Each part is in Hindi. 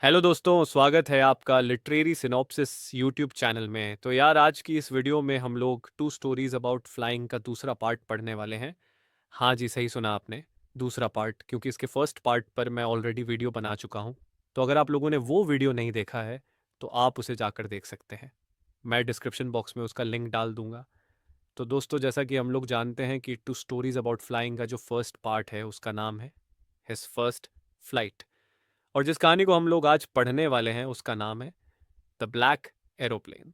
हेलो दोस्तों, स्वागत है आपका लिटरेरी सिनॉप्सिस यूट्यूब चैनल में। तो यार, आज की इस वीडियो में हम लोग टू स्टोरीज अबाउट फ्लाइंग का दूसरा पार्ट पढ़ने वाले हैं। हाँ जी, सही सुना आपने, दूसरा पार्ट, क्योंकि इसके फर्स्ट पार्ट पर मैं ऑलरेडी वीडियो बना चुका हूँ। तो अगर आप लोगों ने वो वीडियो नहीं देखा है तो आप उसे जाकर देख सकते हैं। मैं डिस्क्रिप्शन बॉक्स में उसका लिंक डाल दूंगा। तो दोस्तों, जैसा कि हम लोग जानते हैं कि टू स्टोरीज अबाउट फ्लाइंग का जो फर्स्ट पार्ट है उसका नाम है हिज फर्स्ट फ्लाइट। और जिस कहानी को हम लोग आज पढ़ने वाले हैं उसका नाम है द ब्लैक एरोप्लेन।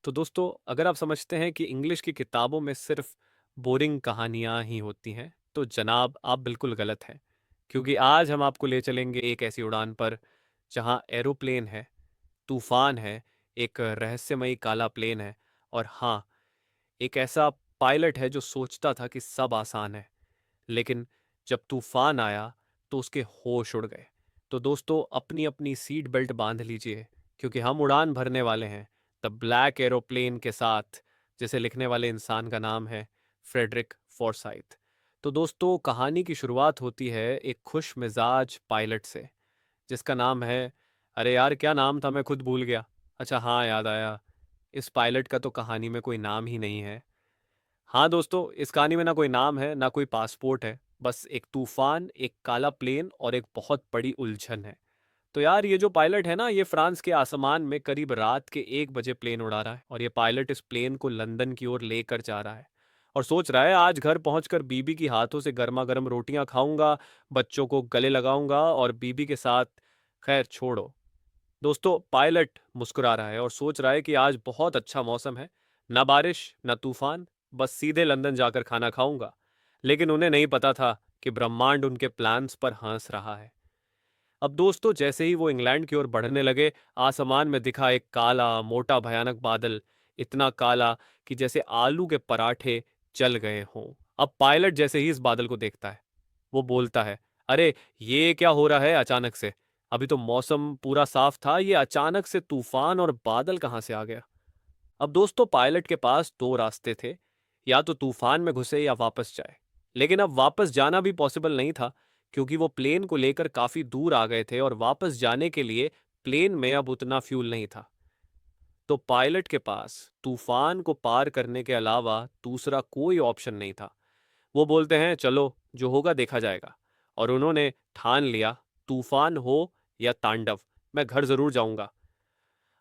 तो दोस्तों, अगर आप समझते हैं कि इंग्लिश की किताबों में सिर्फ बोरिंग कहानियां ही होती हैं तो जनाब आप बिल्कुल गलत हैं। क्योंकि आज हम आपको ले चलेंगे एक ऐसी उड़ान पर जहां एरोप्लेन है, तूफान है, एक रहस्यमयी काला प्लेन है, और हाँ, एक ऐसा पायलट है जो सोचता था कि सब आसान है, लेकिन जब तूफान आया तो उसके होश उड़ गए। तो दोस्तों, अपनी अपनी सीट बेल्ट बांध लीजिए, क्योंकि हम उड़ान भरने वाले हैं द ब्लैक एरोप्लेन के साथ, जिसे लिखने वाले इंसान का नाम है फ्रेडरिक फॉरसाइथ। तो दोस्तों, कहानी की शुरुआत होती है एक खुश मिजाज पायलट से, जिसका नाम है, अरे यार क्या नाम था, मैं खुद भूल गया। अच्छा हाँ, याद आया, इस पायलट का तो कहानी में कोई नाम ही नहीं है। हाँ दोस्तों, इस कहानी में ना कोई नाम है ना कोई पासपोर्ट है, बस एक तूफान, एक काला प्लेन और एक बहुत बड़ी उलझन है। तो यार, ये जो पायलट है ना, ये फ्रांस के आसमान में करीब रात के 1 बजे प्लेन उड़ा रहा है, और ये पायलट इस प्लेन को लंदन की ओर लेकर जा रहा है। और सोच रहा है आज घर पहुंचकर बीबी की हाथों से गर्मा गर्म रोटियां खाऊंगा, बच्चों को गले लगाऊंगा और बीबी के साथ। खैर छोड़ो दोस्तों, पायलट मुस्कुरा रहा है और सोच रहा है कि आज बहुत अच्छा मौसम है, ना बारिश ना तूफान, बस सीधे लंदन जाकर खाना खाऊंगा। लेकिन उन्हें नहीं पता था कि ब्रह्मांड उनके प्लान्स पर हंस रहा है। अब दोस्तों, जैसे ही वो इंग्लैंड की ओर बढ़ने लगे, आसमान में दिखा एक काला मोटा भयानक बादल, इतना काला कि जैसे आलू के पराठे जल गए हों। अब पायलट जैसे ही इस बादल को देखता है, वो बोलता है, अरे ये क्या हो रहा है अचानक से? अभी तो मौसम पूरा साफ था, ये अचानक से तूफान और बादल कहाँ से आ गया? अब दोस्तों, पायलट के पास दो रास्ते थे, या तो तूफान में घुसे या वापस जाए। लेकिन अब वापस जाना भी पॉसिबल नहीं था, क्योंकि वो प्लेन को लेकर काफी दूर आ गए थे और वापस जाने के लिए प्लेन में अब उतना फ्यूल नहीं था। तो पायलट के पास तूफान को पार करने के अलावा दूसरा कोई ऑप्शन नहीं था। वो बोलते हैं, चलो जो होगा देखा जाएगा। और उन्होंने ठान लिया, तूफान हो या तांडव, मैं घर जरूर जाऊंगा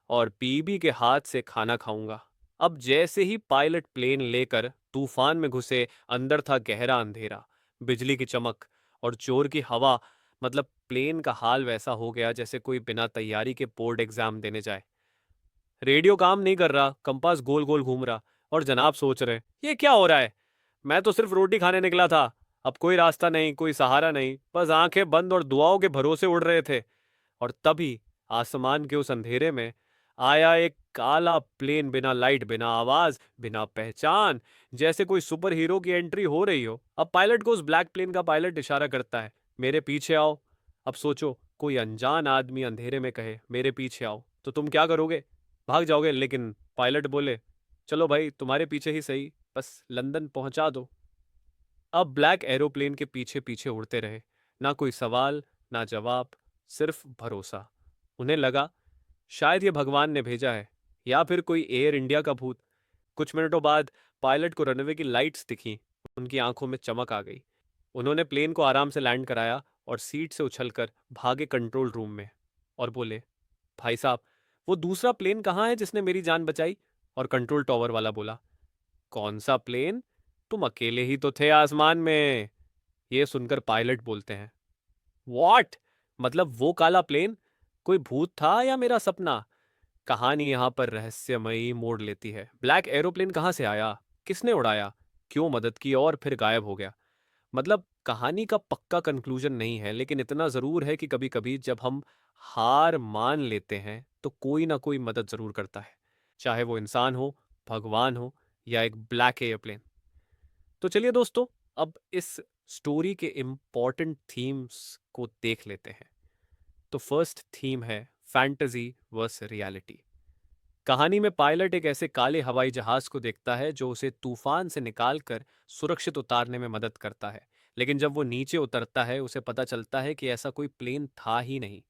और बीबी के हाथ से खाना खाऊंगा। अब जैसे ही पायलट प्लेन लेकर तूफान में घुसे, अंदर था गहरा अंधेरा, बिजली की चमक और जोर की हवा। मतलब प्लेन का हाल वैसा हो गया जैसे कोई बिना तैयारी के बोर्ड एग्जाम देने जाए। रेडियो काम नहीं कर रहा, कंपास गोल गोल घूम रहा, और जनाब सोच रहे, ये क्या हो रहा है? मैं तो सिर्फ रोटी खाने निकला था। अब कोई रास्ता नहीं, कोई सहारा नहीं, बस आंखें बंद और दुआओं के भरोसे उड़ रहे थे। और तभी आसमान के उस अंधेरे में आया एक काला प्लेन, बिना लाइट, बिना आवाज, बिना पहचान, जैसे कोई सुपर हीरो की एंट्री हो रही हो। अब पायलट को उस ब्लैक प्लेन का पायलट इशारा करता है, मेरे पीछे आओ। अब सोचो, कोई अनजान आदमी अंधेरे में कहे मेरे पीछे आओ, तो तुम क्या करोगे? भाग जाओगे। लेकिन पायलट बोले, चलो भाई, तुम्हारे पीछे ही सही, बस लंदन पहुंचा दो। अब ब्लैक एरोप्लेन के पीछे पीछे उड़ते रहे, ना कोई सवाल, ना जवाब, सिर्फ भरोसा। उन्हें लगा शायद ये भगवान ने भेजा है, या फिर कोई एयर इंडिया का भूत। कुछ मिनटों बाद पायलट को रनवे की लाइट्स दिखी, उनकी आंखों में चमक आ गई। उन्होंने प्लेन को आराम से लैंड कराया और सीट से उछलकर भागे कंट्रोल रूम में और बोले, भाई साहब, वो दूसरा प्लेन कहाँ है जिसने मेरी जान बचाई? और कंट्रोल टॉवर वाला बोला, कौन सा प्लेन? तुम अकेले ही तो थे आसमान में। ये सुनकर पायलट बोलते हैं, वॉट? मतलब वो काला प्लेन कोई भूत था या मेरा सपना? कहानी यहाँ पर रहस्यमयी मोड़ लेती है। ब्लैक एरोप्लेन कहाँ से आया, किसने उड़ाया, क्यों मदद की और फिर गायब हो गया? मतलब कहानी का पक्का कंक्लूजन नहीं है, लेकिन इतना जरूर है कि कभी कभी जब हम हार मान लेते हैं तो कोई ना कोई मदद जरूर करता है, चाहे वो इंसान हो, भगवान हो, या एक ब्लैक एयरप्लेन। तो चलिए दोस्तों, अब इस स्टोरी के इम्पॉर्टेंट थीम्स को देख लेते हैं। तो फर्स्ट थीम है फैंटेसी वर्स रियलिटी। कहानी में पायलट एक ऐसे काले हवाई जहाज को देखता है जो उसे तूफान से निकालकर सुरक्षित उतारने में मदद करता है। लेकिन जब वो नीचे उतरता है, उसे पता चलता है कि ऐसा कोई प्लेन था ही नहीं।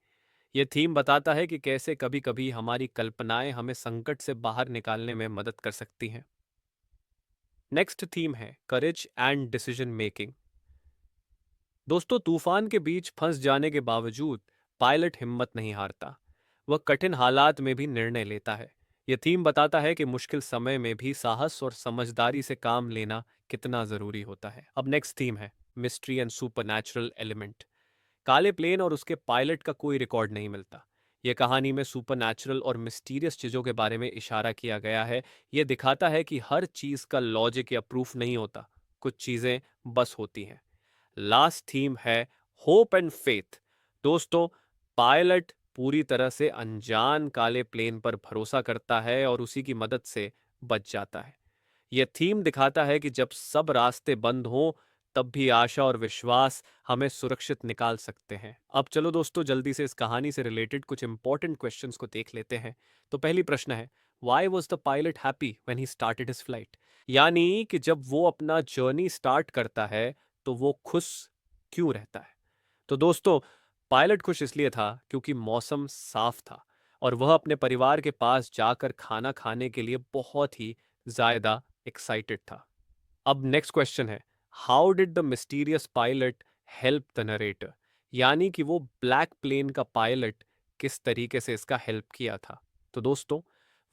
ये थीम बताता है कि कैसे कभी कभी हमारी कल्पनाएं हमें संकट से बाहर निकालने में मदद कर सकती हैं। नेक्स्ट थीम है करेज एंड डिसीजन मेकिंग। दोस्तों, तूफान के बीच फंस जाने के बावजूद पायलट हिम्मत नहीं हारता। वह कठिन हालात में भी निर्णय लेता है। यह थीम बताता है कि मुश्किल समय में भी साहस और समझदारी से काम लेना कितना जरूरी होता है। अब नेक्स्ट थीम है मिस्ट्री एंड सुपरनैचुरल एलिमेंट। काले प्लेन और उसके पायलट का कोई रिकॉर्ड नहीं मिलता। यह कहानी में सुपरनैचुरल और मिस्टीरियस चीजों के बारे में इशारा किया गया है। यह दिखाता है कि हर चीज का लॉजिक या प्रूफ नहीं होता, कुछ चीजें बस होती हैं। लास्ट थीम है होप एंड फेथ। दोस्तों, पायलट पूरी तरह से अनजान काले प्लेन पर भरोसा करता है और उसी की मदद से बच जाता है। यह थीम दिखाता है कि जब सब रास्ते बंद हों, तब भी आशा और विश्वास हमें सुरक्षित निकाल सकते हैं। अब चलो दोस्तों, जल्दी से इस कहानी से रिलेटेड कुछ इंपॉर्टेंट क्वेश्चंस को देख लेते हैं। तो पहली प्रश्न है, why was the pilot happy when he started his flight? यानी कि जब वो अपना जर्नी स्टार्ट करता है तो वो खुश क्यों रहता है? तो दोस्तों, पायलट खुश इसलिए था क्योंकि मौसम साफ था और वह अपने परिवार के पास जाकर खाना खाने के लिए बहुत ही ज्यादा एक्साइटेड था। अब नेक्स्ट क्वेश्चन है, how did the mysterious pilot help the narrator? यानी कि वो ब्लैक प्लेन का पायलट किस तरीके से इसका हेल्प किया था? तो दोस्तों,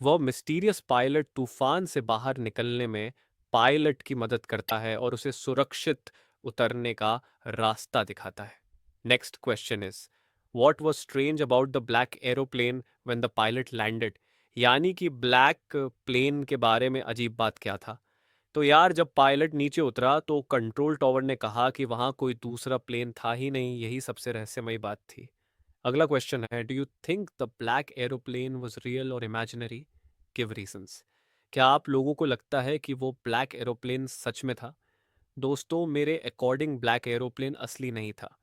वह मिस्टीरियस पायलट तूफान से बाहर निकलने में पायलट की मदद करता है और उसे सुरक्षित उतरने का रास्ता दिखाता है। Next question is, what was strange about the black aeroplane when the pilot landed? यानी कि ब्लैक प्लेन के बारे में अजीब बात क्या था? तो यार, जब पायलट नीचे उतरा तो कंट्रोल टॉवर ने कहा कि वहां कोई दूसरा प्लेन था ही नहीं। यही सबसे रहस्यमयी बात थी। अगला क्वेश्चन है, do you think the black aeroplane was real और इमेजिनरी? Give reasons. क्या आप लोगों को लगता है कि वो ब्लैक एरोप्लेन सच में था? दोस्तों, मेरे अकॉर्डिंग ब्लैक एरोप्लेन असली नहीं था।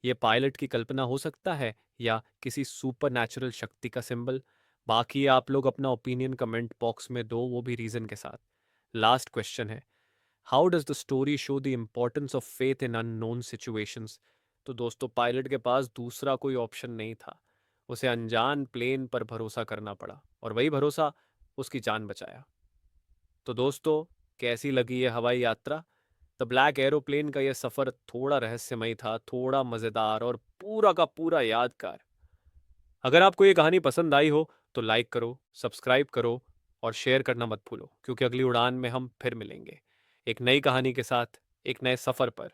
ये पायलट की कल्पना हो सकता है या किसी सुपर नेचुरल शक्ति का सिंबल। बाकी आप लोग अपना ओपिनियन कमेंट बॉक्स में दो, वो भी रीजन के साथ। लास्ट क्वेश्चन है, how does the story show the importance of faith in unknown situations? तो दोस्तों, पायलट के पास दूसरा कोई ऑप्शन नहीं था। उसे अनजान प्लेन पर भरोसा करना पड़ा और वही भरोसा उसकी जान बचाया। तो दोस्तों, कैसी लगी ये हवाई यात्रा? द ब्लैक एरोप्लेन का यह सफर थोड़ा रहस्यमय था, थोड़ा मजेदार और पूरा का पूरा यादगार। अगर आपको ये कहानी पसंद आई हो तो लाइक करो, सब्सक्राइब करो और शेयर करना मत भूलो, क्योंकि अगली उड़ान में हम फिर मिलेंगे एक नई कहानी के साथ, एक नए सफर पर।